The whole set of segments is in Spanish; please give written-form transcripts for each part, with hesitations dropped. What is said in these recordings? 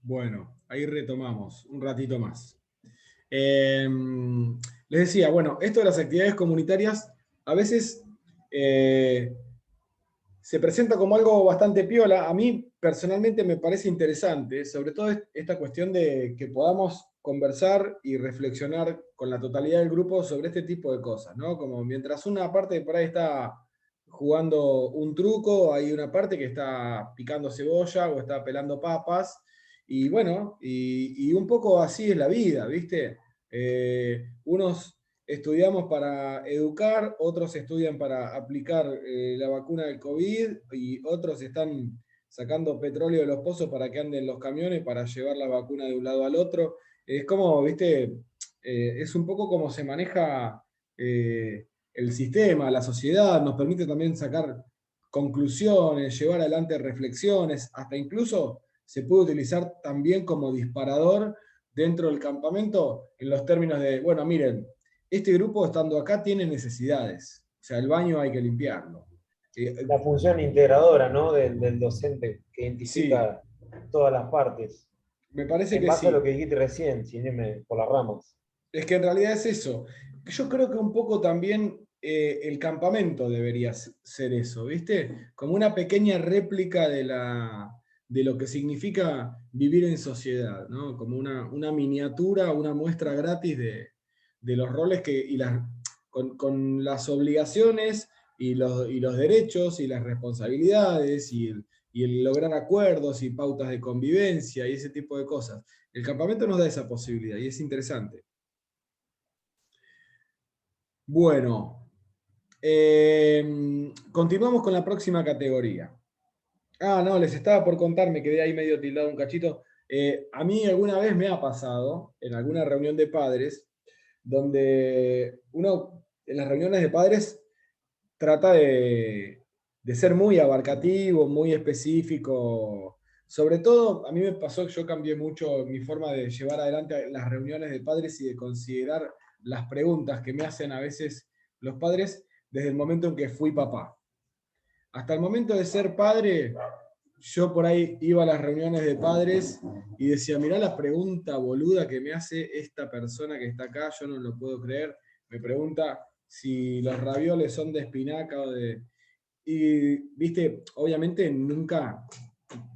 Bueno, ahí retomamos un ratito más. Eh, Les decía, bueno, esto de las actividades comunitarias a veces eh, se presenta como algo bastante piola. A mí personalmente me parece interesante, sobre todo esta cuestión de que podamos conversar y reflexionar con la totalidad del grupo sobre este tipo de cosas, ¿no? Como mientras una parte por ahí está jugando un truco, hay una parte que está picando cebolla o está pelando papas, y bueno, y un poco así es la vida, ¿viste? Unos estudiamos para educar, otros estudian para aplicar la vacuna del COVID y otros están sacando petróleo de los pozos para que anden los camiones para llevar la vacuna de un lado al otro. Es como, viste, es un poco como se maneja el sistema, la sociedad, nos permite también sacar conclusiones, llevar adelante reflexiones, hasta incluso se puede utilizar también como disparador dentro del campamento en los términos de, bueno, miren, este grupo estando acá tiene necesidades, o sea, el baño hay que limpiarlo. La función integradora, ¿no? del docente que Sí, identifica todas las partes, me parece en que base a lo sí. que dijiste recién, sin irme por las ramas. Es que en realidad es eso. Yo creo que un poco también el campamento debería ser eso, ¿viste? Como una pequeña réplica de lo que significa vivir en sociedad, ¿no? Como una miniatura, una muestra gratis de los roles con las obligaciones y los derechos y las responsabilidades y el lograr acuerdos y pautas de convivencia y ese tipo de cosas. El campamento nos da esa posibilidad y es interesante. Bueno, continuamos con la próxima categoría. Ah, no, les estaba por contar, me quedé ahí medio tildado un cachito. A mí alguna vez me ha pasado, en alguna reunión de padres, donde uno en las reuniones de padres trata de ser muy abarcativo, muy específico. Sobre todo, a mí me pasó que yo cambié mucho mi forma de llevar adelante las reuniones de padres y de considerar las preguntas que me hacen a veces los padres desde el momento en que fui papá. Hasta el momento de ser padre, yo por ahí iba a las reuniones de padres y decía, mirá la pregunta boluda que me hace esta persona que está acá, yo no lo puedo creer. Me pregunta si los ravioles son de espinaca o de... Y, viste, obviamente nunca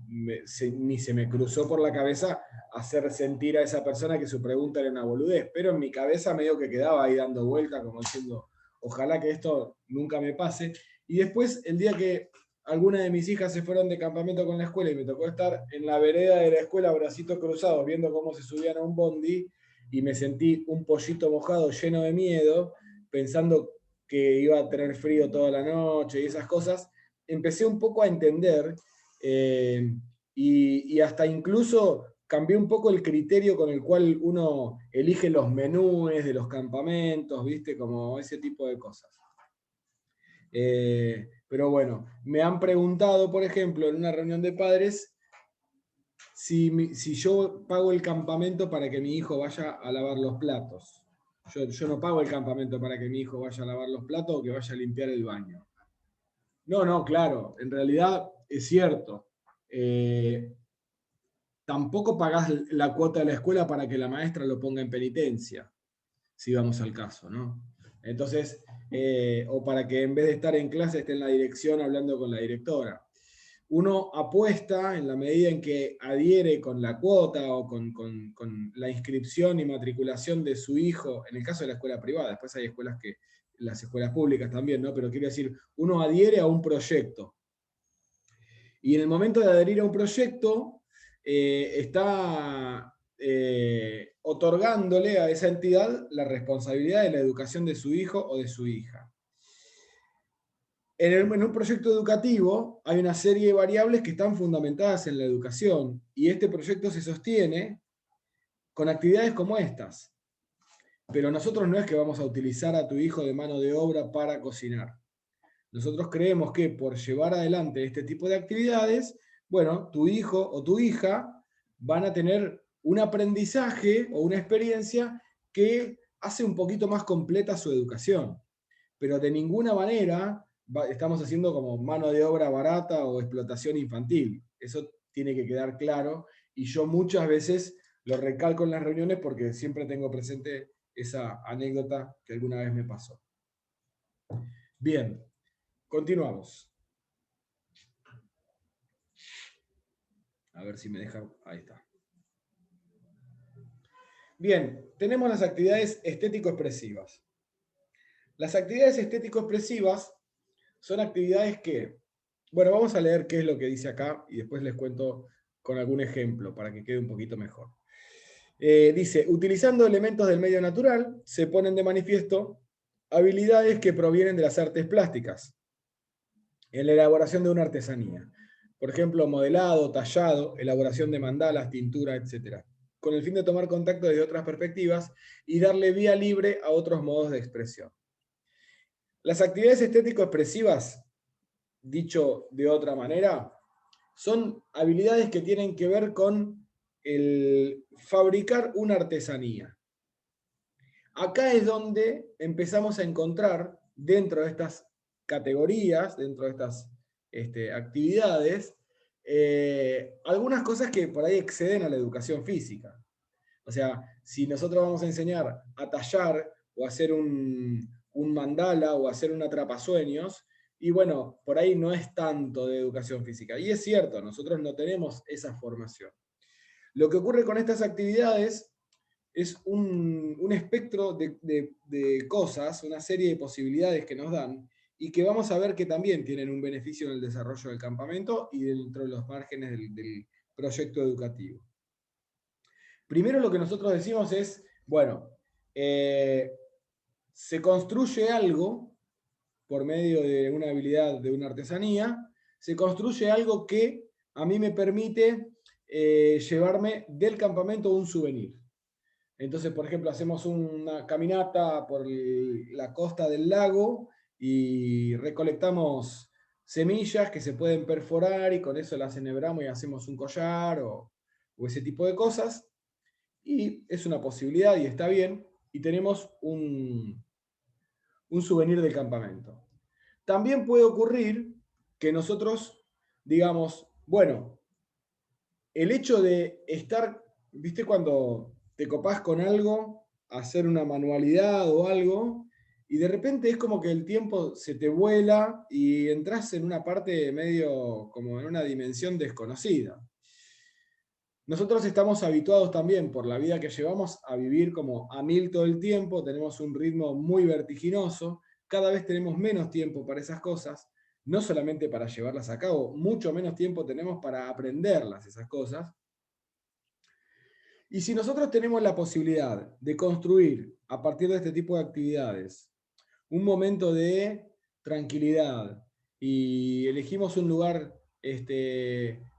ni se me cruzó por la cabeza hacer sentir a esa persona que su pregunta era una boludez, pero en mi cabeza medio que quedaba ahí dando vuelta como diciendo, ojalá que esto nunca me pase. Y después, el día que algunas de mis hijas se fueron de campamento con la escuela y me tocó estar en la vereda de la escuela, bracitos cruzados, viendo cómo se subían a un bondi, y me sentí un pollito mojado lleno de miedo, pensando que iba a tener frío toda la noche y esas cosas, empecé un poco a entender eh, y hasta incluso cambié un poco el criterio con el cual uno elige los menúes de los campamentos, ¿viste? Como ese tipo de cosas. Pero bueno, me han preguntado, por ejemplo, en una reunión de padres, si yo pago el campamento para que mi hijo vaya a lavar los platos. Yo no pago el campamento para que mi hijo vaya a lavar los platos o que vaya a limpiar el baño. No, no, claro, en realidad es cierto. Tampoco pagás la cuota de la escuela para que la maestra lo ponga en penitencia, si vamos al caso, ¿no? Entonces, o para que en vez de estar en clase esté en la dirección hablando con la directora. Uno apuesta en la medida en que adhiere con la cuota o con la inscripción y matriculación de su hijo, en el caso de la escuela privada, después hay escuelas que, las escuelas públicas también, ¿no? Pero quiero decir, uno adhiere a un proyecto. Y en el momento de adherir a un proyecto, está otorgándole a esa entidad la responsabilidad de la educación de su hijo o de su hija. En un proyecto educativo hay una serie de variables que están fundamentadas en la educación y este proyecto se sostiene con actividades como estas. Pero nosotros no es que vamos a utilizar a tu hijo de mano de obra para cocinar. Nosotros creemos que por llevar adelante este tipo de actividades, bueno, tu hijo o tu hija van a tener un aprendizaje o una experiencia que hace un poquito más completa su educación. Pero de ninguna manera estamos haciendo como mano de obra barata o explotación infantil. Eso tiene que quedar claro y yo muchas veces lo recalco en las reuniones porque siempre tengo presente esa anécdota que alguna vez me pasó. Bien, continuamos. A ver si me deja. Ahí está. Bien, tenemos las actividades estético-expresivas. Las actividades estético-expresivas son actividades que, bueno, vamos a leer qué es lo que dice acá y después les cuento con algún ejemplo para que quede un poquito mejor. Dice, utilizando elementos del medio natural, se ponen de manifiesto habilidades que provienen de las artes plásticas, en la elaboración de una artesanía. Por ejemplo, modelado, tallado, elaboración de mandalas, tintura, etc. Con el fin de tomar contacto desde otras perspectivas y darle vía libre a otros modos de expresión. Las actividades estético-expresivas, dicho de otra manera, son habilidades que tienen que ver con el fabricar una artesanía. Acá es donde empezamos a encontrar, dentro de estas categorías, dentro de estas actividades, algunas cosas que por ahí exceden a la educación física. O sea, si nosotros vamos a enseñar a tallar o a hacer un mandala o a hacer un atrapasueños, y bueno, por ahí no es tanto de educación física. Y es cierto, nosotros no tenemos esa formación. Lo que ocurre con estas actividades es un espectro de cosas, una serie de posibilidades que nos dan y que vamos a ver que también tienen un beneficio en el desarrollo del campamento y dentro de los márgenes del proyecto educativo. Primero lo que nosotros decimos es, bueno, se construye algo por medio de una habilidad, de una artesanía, se construye algo que a mí me permite llevarme del campamento un souvenir. Entonces, por ejemplo, hacemos una caminata por la costa del lago y recolectamos semillas que se pueden perforar y con eso las enhebramos y hacemos un collar o ese tipo de cosas. Y es una posibilidad y está bien. Y tenemos un souvenir del campamento. También puede ocurrir que nosotros digamos, bueno, el hecho de estar, ¿viste cuando te copás con algo, hacer una manualidad o algo, y de repente es como que el tiempo se te vuela y entras en una parte medio como en una dimensión desconocida? Nosotros estamos habituados también por la vida que llevamos a vivir como a mil todo el tiempo, tenemos un ritmo muy vertiginoso, cada vez tenemos menos tiempo para esas cosas, no solamente para llevarlas a cabo, mucho menos tiempo tenemos para aprenderlas esas cosas. Y si nosotros tenemos la posibilidad de construir a partir de este tipo de actividades un momento de tranquilidad y elegimos un lugar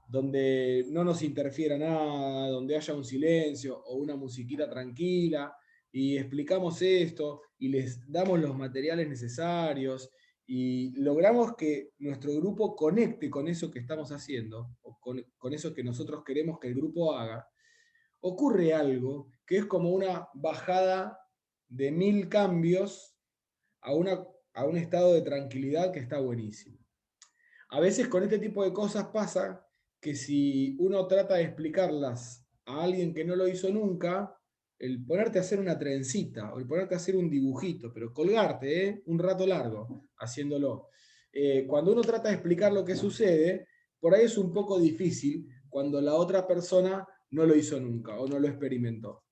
donde no nos interfiera nada, donde haya un silencio o una musiquita tranquila, y explicamos esto y les damos los materiales necesarios y logramos que nuestro grupo conecte con eso que estamos haciendo, o con eso que nosotros queremos que el grupo haga, ocurre algo que es como una bajada de 1000 cambios a un estado de tranquilidad que está buenísimo. A veces con este tipo de cosas pasa que si uno trata de explicarlas a alguien que no lo hizo nunca, el ponerte a hacer una trencita o el ponerte a hacer un dibujito, pero colgarte un rato largo haciéndolo. Cuando uno trata de explicar lo que sucede, por ahí es un poco difícil cuando la otra persona no lo hizo nunca o no lo experimentó.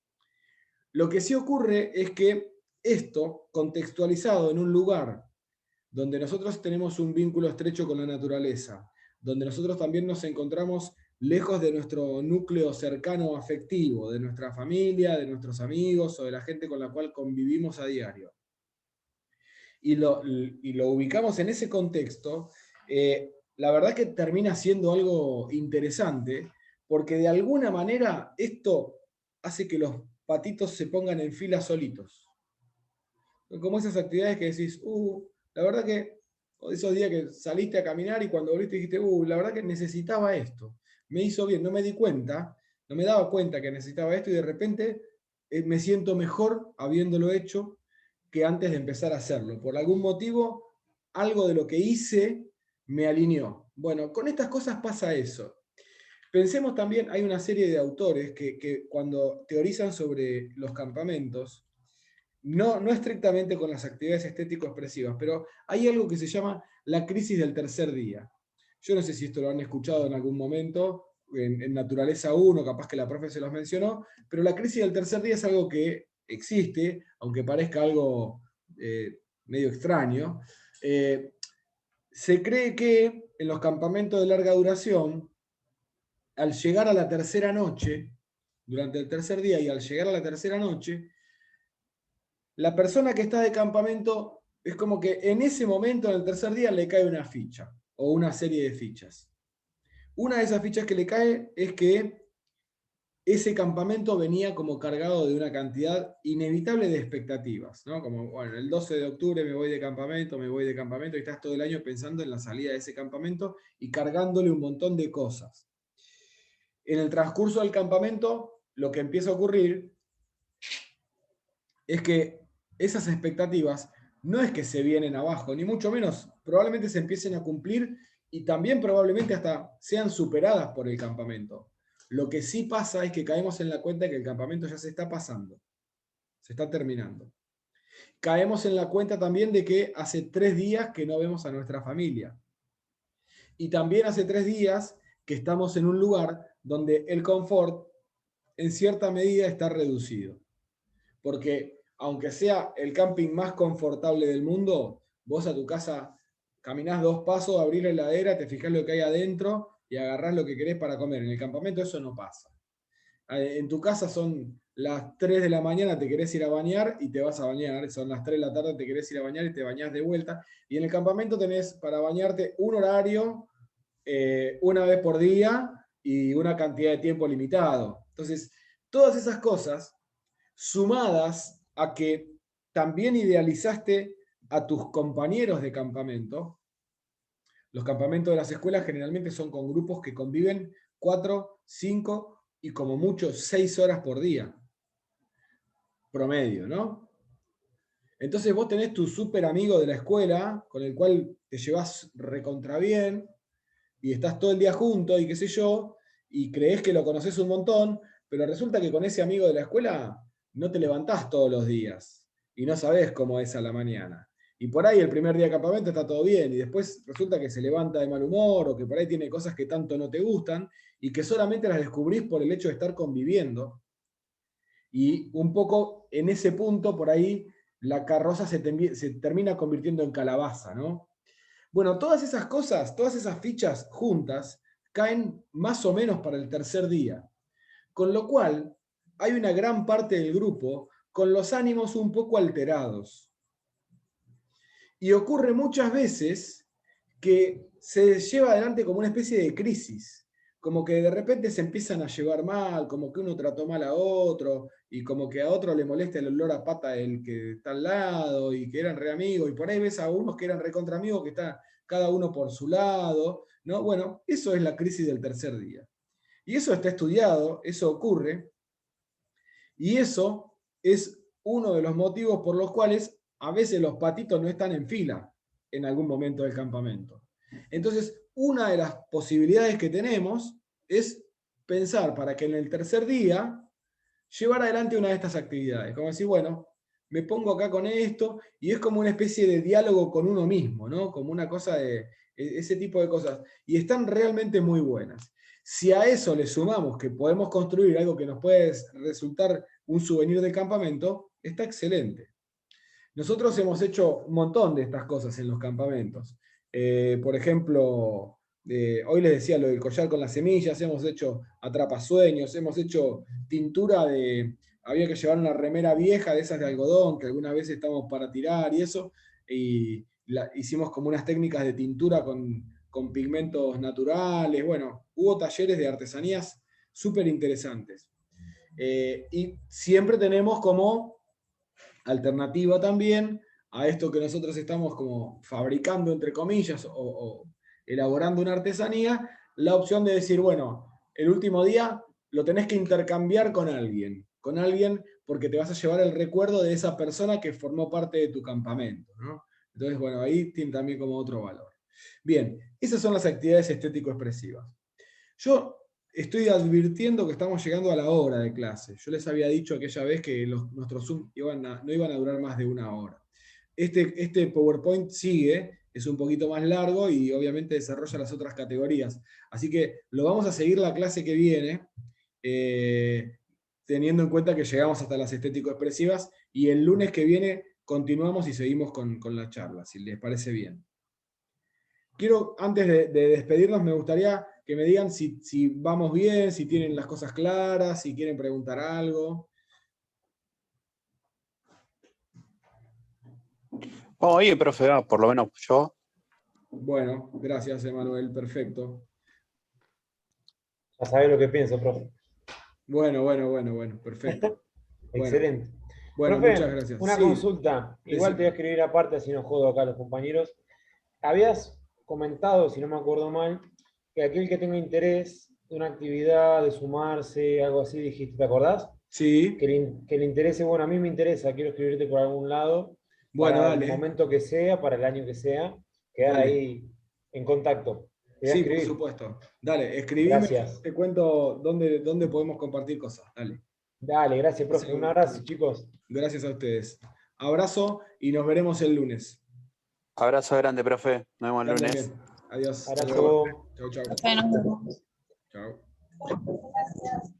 Lo que sí ocurre es que esto, contextualizado en un lugar donde nosotros tenemos un vínculo estrecho con la naturaleza, donde nosotros también nos encontramos lejos de nuestro núcleo cercano afectivo, de nuestra familia, de nuestros amigos o de la gente con la cual convivimos a diario, y lo ubicamos en ese contexto, la verdad que termina siendo algo interesante, porque de alguna manera esto hace que los patitos se pongan en fila solitos. Como esas actividades que decís, la verdad que esos días que saliste a caminar y cuando volviste dijiste, la verdad que necesitaba esto. Me hizo bien, no me di cuenta, no me daba cuenta que necesitaba esto y de repente me siento mejor habiéndolo hecho que antes de empezar a hacerlo. Por algún motivo, algo de lo que hice me alineó. Bueno, con estas cosas pasa eso. Pensemos también, hay una serie de autores que cuando teorizan sobre los campamentos, no estrictamente con las actividades estético-expresivas, pero hay algo que se llama la crisis del tercer día. Yo no sé si esto lo han escuchado en algún momento, en Naturaleza 1, capaz que la profe se los mencionó, pero la crisis del tercer día es algo que existe, aunque parezca algo medio extraño. Se cree que en los campamentos de larga duración, al llegar a la tercera noche, durante el tercer día y al llegar a la tercera noche, la persona que está de campamento es como que en ese momento, en el tercer día, le cae una ficha o una serie de fichas. Una de esas fichas que le cae es que ese campamento venía como cargado de una cantidad inevitable de expectativas, ¿no? Como, bueno, el 12 de octubre me voy de campamento, y estás todo el año pensando en la salida de ese campamento y cargándole un montón de cosas. En el transcurso del campamento, lo que empieza a ocurrir es que esas expectativas no es que se vienen abajo, ni mucho menos, probablemente se empiecen a cumplir y también probablemente hasta sean superadas por el campamento. Lo que sí pasa es que caemos en la cuenta de que el campamento ya se está pasando, se está terminando. Caemos en la cuenta también de que hace 3 días que no vemos a nuestra familia. Y también hace 3 días que estamos en un lugar donde el confort en cierta medida está reducido. Porque aunque sea el camping más confortable del mundo, vos a tu casa caminás 2 pasos, abrís la heladera, te fijás lo que hay adentro y agarrás lo que querés para comer. En el campamento eso no pasa. En tu casa son las 3 de la mañana, te querés ir a bañar y te vas a bañar. Son las 3 de la tarde, te querés ir a bañar y te bañás de vuelta. Y en el campamento tenés para bañarte un horario, una vez por día y una cantidad de tiempo limitado. Entonces, todas esas cosas sumadas a que también idealizaste a tus compañeros de campamento. Los campamentos de las escuelas generalmente son con grupos que conviven 4, 5 y como mucho 6 horas por día, promedio, ¿no? Entonces vos tenés tu súper amigo de la escuela, con el cual te llevas recontra bien, y estás todo el día juntos y qué sé yo, y creés que lo conoces un montón, pero resulta que con ese amigo de la escuela no te levantás todos los días y no sabés cómo es a la mañana. Y por ahí el primer día de campamento está todo bien y después resulta que se levanta de mal humor o que por ahí tiene cosas que tanto no te gustan y que solamente las descubrís por el hecho de estar conviviendo. Y un poco en ese punto por ahí la carroza se termina convirtiendo en calabaza, ¿no? Bueno, todas esas cosas, todas esas fichas juntas, caen más o menos para el tercer día. Con lo cual, hay una gran parte del grupo con los ánimos un poco alterados. Y ocurre muchas veces que se lleva adelante como una especie de crisis, como que de repente se empiezan a llevar mal, como que uno trató mal a otro, y como que a otro le molesta el olor a pata del que está al lado, y que eran re amigos, y por ahí ves a unos que eran recontra amigos, que está cada uno por su lado, ¿no? Bueno, eso es la crisis del tercer día. Y eso está estudiado, eso ocurre, y eso es uno de los motivos por los cuales a veces los patitos no están en fila en algún momento del campamento. Entonces, una de las posibilidades que tenemos es pensar para que en el tercer día llevar adelante una de estas actividades. Como decir, bueno, me pongo acá con esto, y es como una especie de diálogo con uno mismo, ¿no? Como una cosa de ese tipo de cosas. Y están realmente muy buenas. Si a eso le sumamos que podemos construir algo que nos puede resultar un souvenir de campamento, está excelente. Nosotros hemos hecho un montón de estas cosas en los campamentos. Por ejemplo, hoy les decía lo del collar con las semillas, hemos hecho atrapasueños, hemos hecho tintura de... Había que llevar una remera vieja de esas de algodón, que algunas veces estamos para tirar y eso, y hicimos como unas técnicas de tintura con pigmentos naturales. Bueno, hubo talleres de artesanías súper interesantes. Y siempre tenemos como alternativa también a esto que nosotros estamos como fabricando, entre comillas, o elaborando una artesanía, la opción de decir, bueno, el último día lo tenés que intercambiar con alguien porque te vas a llevar el recuerdo de esa persona que formó parte de tu campamento, ¿no? Entonces, bueno, ahí tiene también como otro valor. Bien, esas son las actividades estético-expresivas. Yo estoy advirtiendo que estamos llegando a la hora de clase. Yo les había dicho aquella vez que nuestros Zoom no iban a durar más de 1 hora. Este PowerPoint sigue, es un poquito más largo y obviamente desarrolla las otras categorías. Así que lo vamos a seguir la clase que viene, teniendo en cuenta que llegamos hasta las estético-expresivas, y el lunes que viene continuamos y seguimos con la charla, si les parece bien. Quiero, antes de despedirnos, me gustaría que me digan si vamos bien, si tienen las cosas claras, si quieren preguntar algo. Oye, profe, por lo menos yo. Bueno, gracias, Emanuel, perfecto. Ya sabés lo que pienso, profe. Bueno, perfecto. Excelente. Bueno, Profe, muchas gracias. una Sí, consulta. Igual te voy a decime. escribir aparte, así no jodo acá a los compañeros. Habías comentado, si no me acuerdo mal, que aquel que tenga interés de una actividad, de sumarse, algo así, dijiste, ¿te acordás? Sí, Que le interese, bueno, a mí me interesa, quiero escribirte por algún lado, bueno, para el dale, momento que sea, para el año que sea, quedar dale. ahí en contacto. Te voy a Sí, por escribir. supuesto. Dale, escribime, Gracias. te cuento dónde podemos compartir cosas. Dale. Dale, gracias, profe. Un Sí, abrazo, chicos. gracias a ustedes. Abrazo y nos veremos el lunes. Abrazo grande, profe. Nos vemos el Que anden lunes. bien. Adiós. Hasta luego. Abrazo. Chau, chau. Profe, nos vemos. Chau.